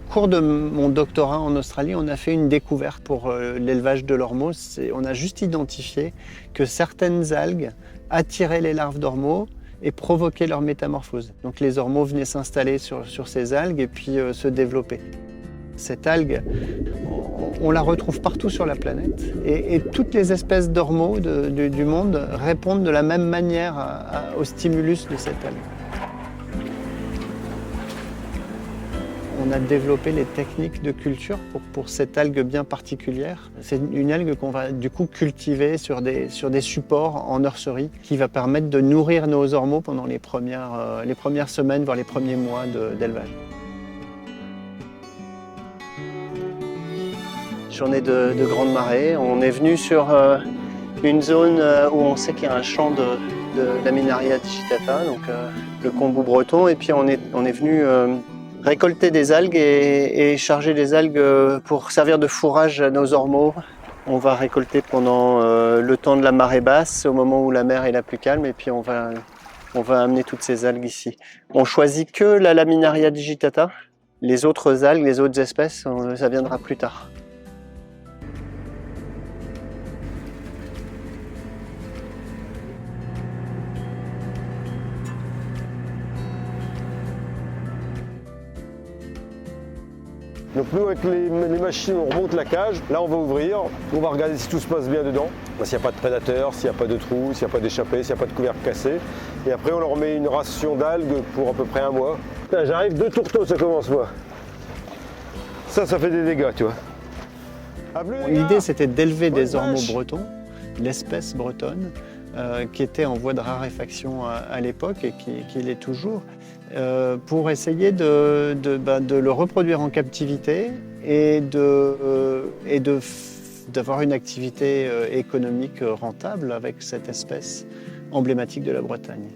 Au cours de mon doctorat en Australie, on a fait une découverte pour l'élevage de l'ormeau. On a juste identifié que certaines algues attiraient les larves d'ormeaux et provoquaient leur métamorphose. Donc les ormeaux venaient s'installer sur ces algues et puis se développer. Cette algue, on la retrouve partout sur la planète et toutes les espèces d'ormeaux du monde répondent de la même manière au stimulus de cette algue. On a développé les techniques de culture pour cette algue bien particulière. C'est une algue qu'on va du coup cultiver sur des supports en nurserie qui va permettre de nourrir nos ormeaux pendant les premières semaines, voire les premiers mois d'élevage. Journée de grande marée, on est venu sur une zone où on sait qu'il y a un champ de Laminaria digitata, donc le combou breton, et puis on est venu récolter des algues et charger des algues pour servir de fourrage à nos ormeaux. On va récolter pendant le temps de la marée basse, au moment où la mer est la plus calme, et puis on va amener toutes ces algues ici. On choisit que la Laminaria digitata. Les autres algues, les autres espèces, ça viendra plus tard. Donc nous, avec les machines, on remonte la cage. Là, on va ouvrir. On va regarder si tout se passe bien dedans. S'il n'y a pas de prédateurs, s'il n'y a pas de trous, s'il n'y a pas d'échappée, s'il n'y a pas de couvercle cassé. Et après, on leur met une ration d'algues pour à peu près 1 mois. J'arrive, 2 tourteaux, ça commence, moi. Ça fait des dégâts, tu vois. L'idée, c'était d'élever des ormeaux bretons, l'espèce bretonne, qui était en voie de raréfaction à l'époque et qui l'est toujours, pour essayer de le reproduire en captivité et d'avoir une activité économique rentable avec cette espèce emblématique de la Bretagne.